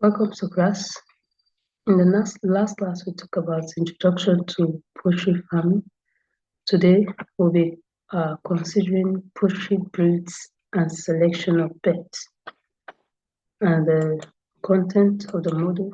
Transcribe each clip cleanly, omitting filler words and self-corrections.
Welcome to class. In the last class, we talked about introduction to poultry farming. Today, we'll be considering poultry breeds and selection of pets. And the content of the module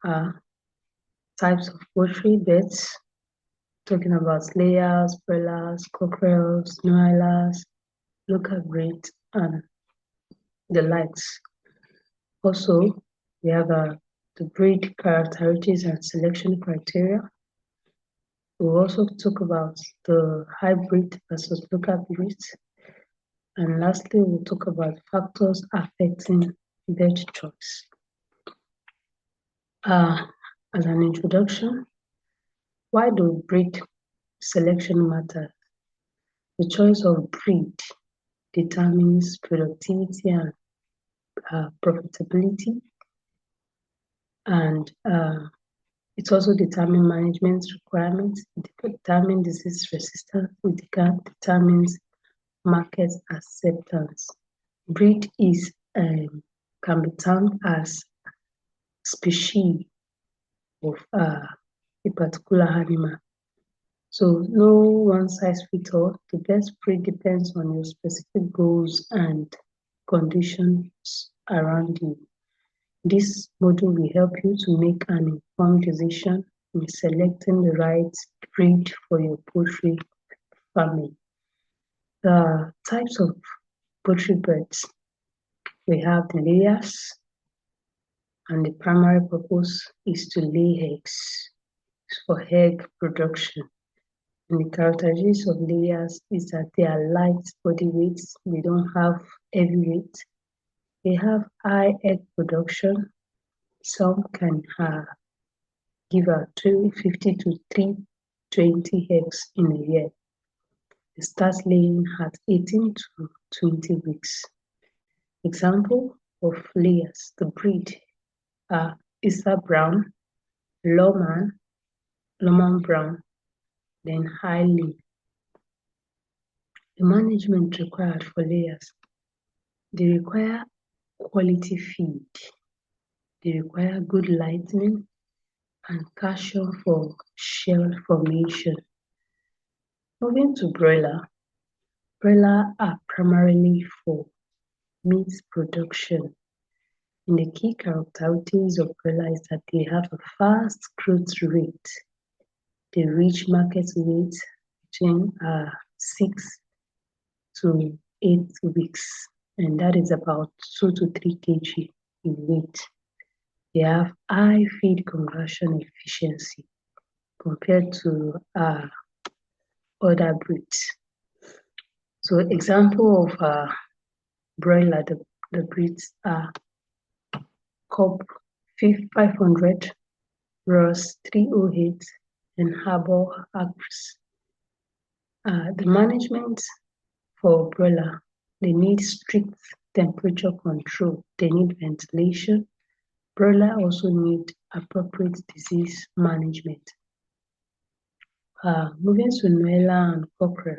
are types of poultry beds, talking about layers, broilers, cockerels, noilers, local breeds, and the likes. Also, we have the breed characteristics and selection criteria. We'll also talk about the hybrid versus local breeds. And lastly, we'll talk about factors affecting bird choice. As an introduction, why do breed selection matter? The choice of breed determines productivity and profitability, and it also determines management requirements, it determines disease resistance, it determines market acceptance. Breed is can be termed as species of a particular animal. So no one size fits all. The best breed depends on your specific goals and conditions around you. This module will help you to make an informed decision in selecting the right breed for your poultry farming. The types of poultry birds. We have the layers, and the primary purpose is to lay eggs for egg production. And the characteristics of layers is that they are light body weights, they don't have heavy weight, they have high egg production. Some can give out 250 to 320 eggs in a year. They start laying at 18 to 20 weeks. Example of layers, the breed are Easter Brown, Lawman Brown, then Highly. The management required for layers. They require quality feed. They require good lighting and calcium for shell formation. Moving to broiler. Broiler are primarily for meat production. And the key characteristics of broiler is that they have a fast growth rate. They reach market weight between 6 to 8 weeks, and that is about 2 to 3 kg in weight. They have high feed conversion efficiency compared to other breeds. So example of broiler, the breeds are Cobb 500, Ross 308, and Harbour Acres. The management for broiler, they need strict temperature control, they need ventilation. Broiler also need appropriate disease management. Moving to Noella and cockerel.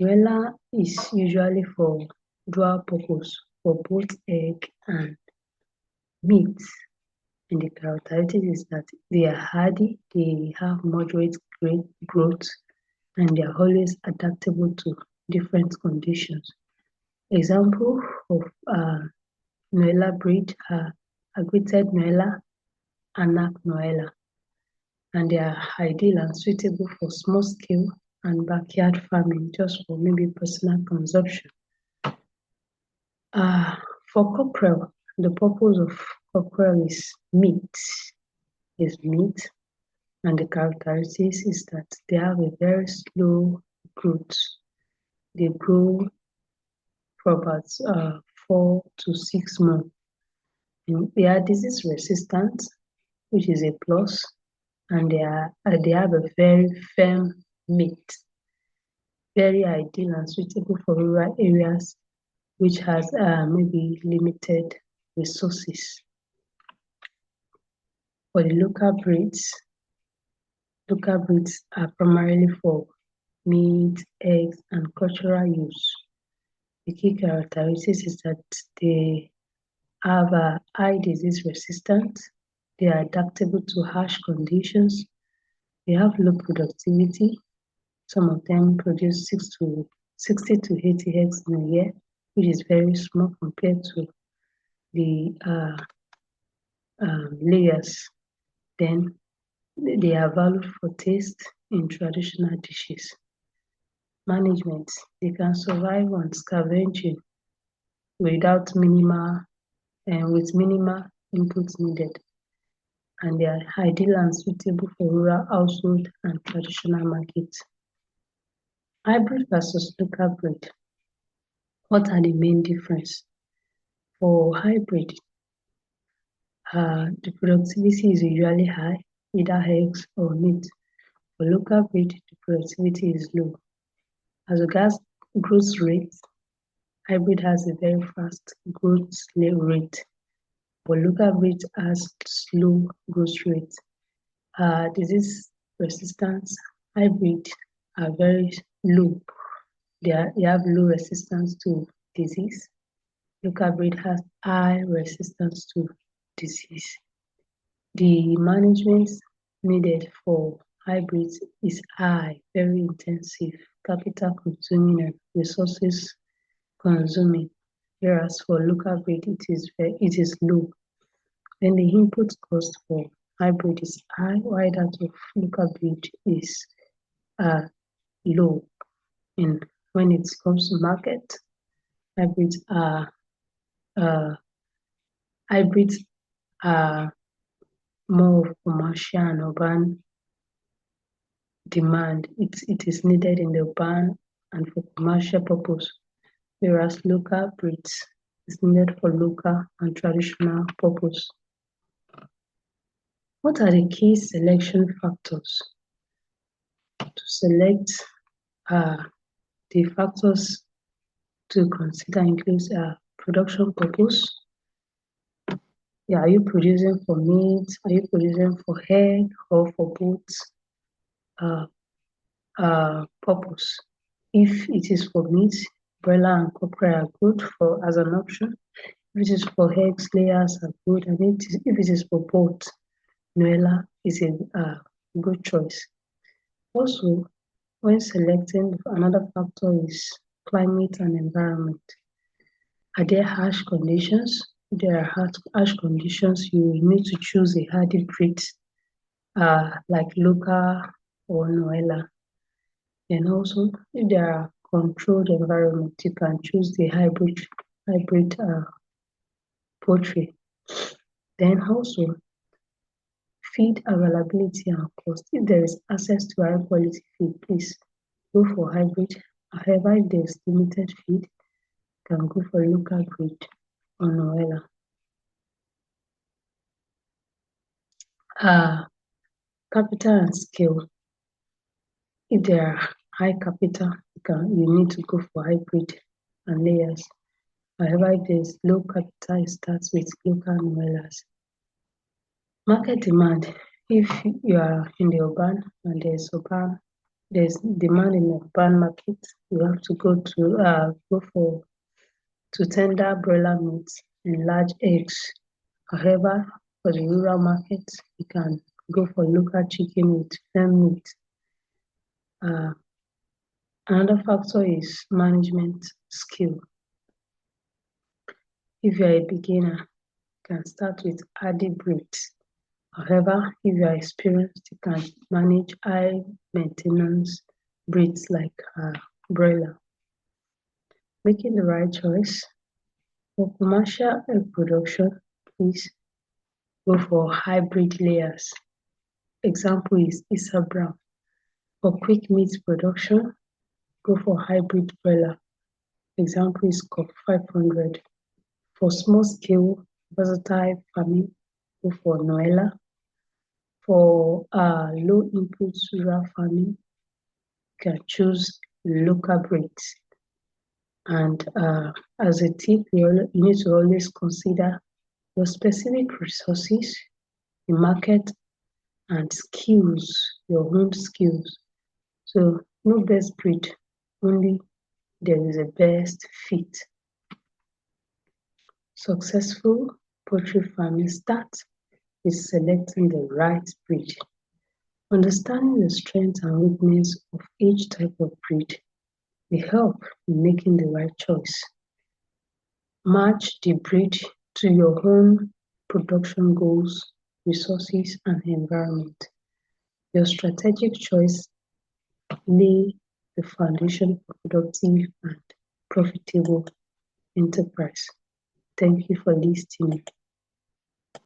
Noella is usually for dual purpose for both egg and meat. And the characteristic is that they are hardy, they have moderate growth, and they are always adaptable to different conditions. Example of Noella breed are aggravated Noella, Anak Noella, and they are ideal and suitable for small scale and backyard farming, just for maybe personal consumption. For cockerel, the purpose of cockerel is meat, and the characteristics is that they have a very slow growth. They grow for about 4 to 6 months. And they are disease resistant, which is a plus, and they have a very firm meat, very ideal and suitable for rural areas which has maybe limited resources. For the local breeds are primarily for meat, eggs, and cultural use. The key characteristics is that they have a high disease resistance. They are adaptable to harsh conditions. They have low productivity. Some of them produce 60 to 80 eggs in a year, which is very small compared to the layers. Then they are valued for taste in traditional dishes. Management, they can survive on scavenging without minimal and with minimal inputs needed, and they are ideal and suitable for rural household and traditional markets. Hybrid versus local breed. What are the main difference? For hybrid, the productivity is usually high, either eggs or meat. For local breed, the productivity is low. As regards growth rate, hybrid has a very fast growth rate, but local breed has slow growth rate. Disease resistance, hybrid are very low. They have low resistance to disease. Local breed has high resistance to disease. The management needed for hybrids is high, very intensive, capital consuming and resources consuming, whereas for local breed it is low. Then the input cost for hybrid is high, while that of local breed is low. And when it comes to market, hybrids are uh, hybrids are more of commercial and urban demand. It is needed in the urban and for commercial purpose, whereas local breeds is needed for local and traditional purpose. What are the key selection factors? To select the factors to consider includes production purpose. Yeah, are you producing for meat? Are you producing for egg or for both purpose? If it is for meat, broiler and cockerel are good for as an option. If it is for eggs, layers are good, and if it is for both, Noella is a good choice. Also, when selecting, another factor is climate and environment. Are there harsh conditions? If there are harsh conditions, you need to choose a hardy breed like local or Noella. And also, if there are controlled environment, you can choose the hybrid poultry. Then also, feed availability and cost. If there is access to high quality feed, please go for hybrid. However, if there is limited feed, you can go for local breed or Noella. Capital and scale. If there are high capital, you need to go for hybrid and layers. However, if there is low capital, it starts with local Noellas. Market demand. If you are in the urban and there's demand in the urban market, you have to go to tender broiler meat and large eggs. However, for the rural market, you can go for local chicken with firm meat. Another factor is management skill. If you are a beginner, you can start with hardy breeds. However, if you are experienced, you can manage high maintenance breeds like broiler. Making the right choice. For commercial egg production, please go for hybrid layers. Example is Issa Brown. For quick meat production, go for hybrid broiler. Example is COP 500. For small scale versatile farming, go for Noella. For low input rural farming, you can choose local breeds. And as a tip, you need to always consider your specific resources, the market, and skills, your own skills. So no best breed, only there is a best fit. Successful poultry farming starts with selecting the right breed. Understanding the strengths and weaknesses of each type of breed will help in making the right choice. Match the breed to your own production goals, resources, and environment. Your strategic choice lay the foundation for productive and profitable enterprise. Thank you for listening.